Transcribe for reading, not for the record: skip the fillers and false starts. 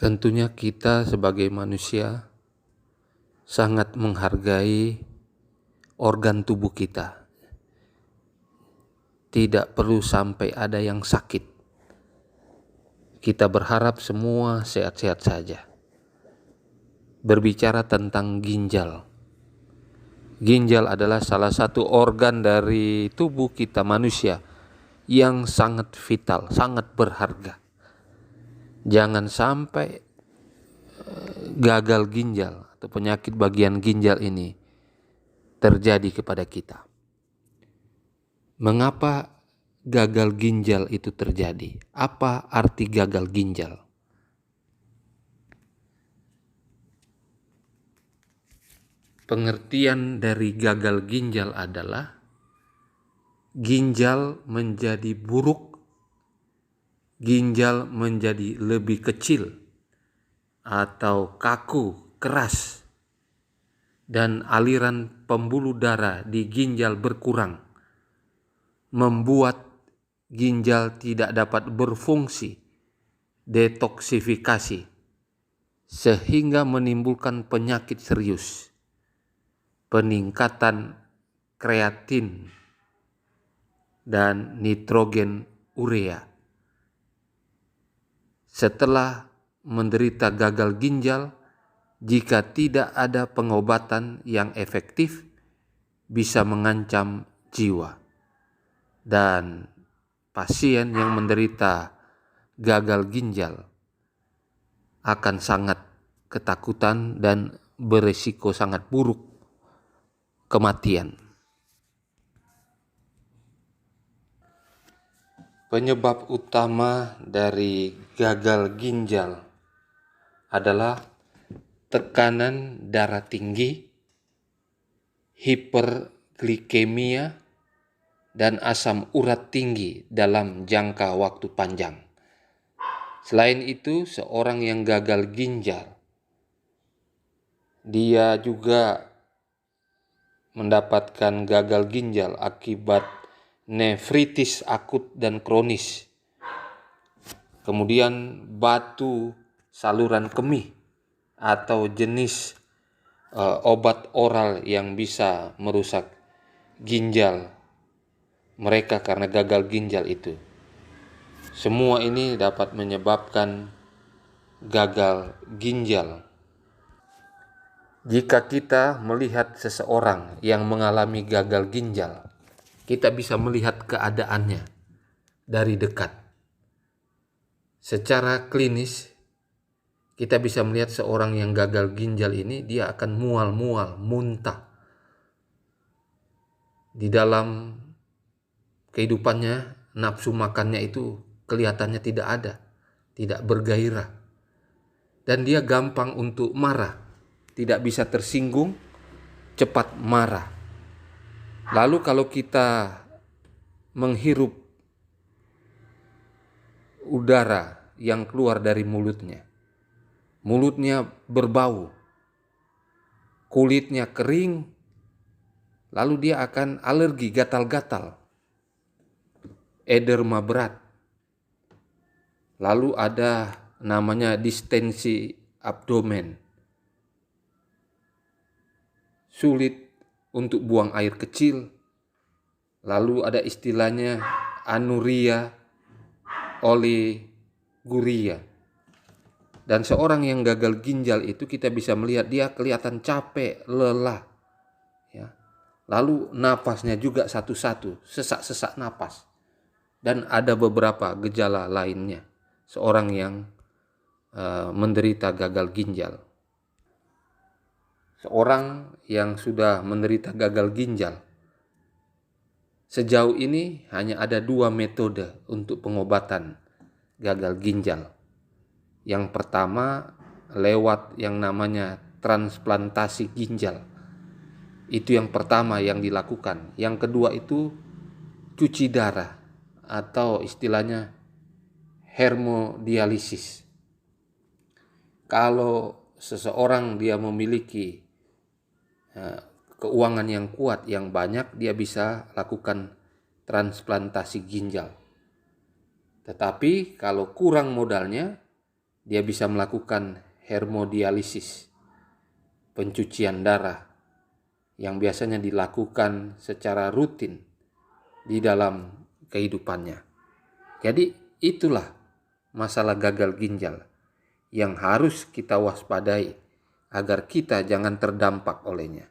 Tentunya kita sebagai manusia sangat menghargai organ tubuh kita. Tidak perlu sampai ada yang sakit. Kita berharap semua sehat-sehat saja. Berbicara tentang ginjal. Ginjal adalah salah satu organ dari tubuh kita manusia yang sangat vital, sangat berharga. Jangan sampai gagal ginjal atau penyakit bagian ginjal ini terjadi kepada kita. Mengapa gagal ginjal itu terjadi? Apa arti gagal ginjal? Pengertian dari gagal ginjal adalah ginjal menjadi buruk, ginjal menjadi lebih kecil atau kaku, keras, dan aliran pembuluh darah di ginjal berkurang, membuat ginjal tidak dapat berfungsi, detoksifikasi, sehingga menimbulkan penyakit serius, peningkatan kreatin dan nitrogen urea. Setelah menderita gagal ginjal, jika tidak ada pengobatan yang efektif, bisa mengancam jiwa. Dan pasien yang menderita gagal ginjal akan sangat ketakutan dan beresiko sangat buruk kematian. Penyebab utama dari gagal ginjal adalah tekanan darah tinggi, hiperglikemia, dan asam urat tinggi dalam jangka waktu panjang. Selain itu, seorang yang gagal ginjal, dia juga mendapatkan gagal ginjal akibat nefritis akut dan kronis. Kemudian batu saluran kemih atau jenis obat oral yang bisa merusak ginjal mereka karena gagal ginjal itu. Semua ini dapat menyebabkan gagal ginjal. Jika kita melihat seseorang yang mengalami gagal ginjal, kita bisa melihat keadaannya dari dekat. Secara klinis, kita bisa melihat seorang yang gagal ginjal ini, dia akan mual-mual, muntah. Di dalam kehidupannya, nafsu makannya itu kelihatannya tidak ada, tidak bergairah. Dan dia gampang untuk marah, tidak bisa tersinggung, cepat marah. Lalu kalau kita menghirup udara yang keluar dari mulutnya berbau, kulitnya kering, lalu dia akan alergi, gatal-gatal, ederma berat. Lalu ada namanya distensi abdomen, sulit untuk buang air kecil. Lalu ada istilahnya anuria oliguria. Dan seorang yang gagal ginjal itu kita bisa melihat dia kelihatan capek, lelah, ya. Lalu napasnya juga satu-satu, sesak-sesak napas. Dan ada beberapa gejala lainnya seorang yang menderita gagal ginjal. Seorang yang sudah menderita gagal ginjal, sejauh ini hanya ada 2 metode untuk pengobatan gagal ginjal. Yang pertama lewat yang namanya transplantasi ginjal. Itu yang pertama yang dilakukan. Yang kedua itu cuci darah atau istilahnya hemodialisis. Kalau seseorang dia memiliki keuangan yang kuat, yang banyak, dia bisa lakukan transplantasi ginjal. Tetapi kalau kurang modalnya, Dia bisa melakukan hemodialisis, pencucian darah yang biasanya dilakukan secara rutin di dalam kehidupannya. Jadi itulah masalah gagal ginjal yang harus kita waspadai agar kita jangan terdampak olehnya.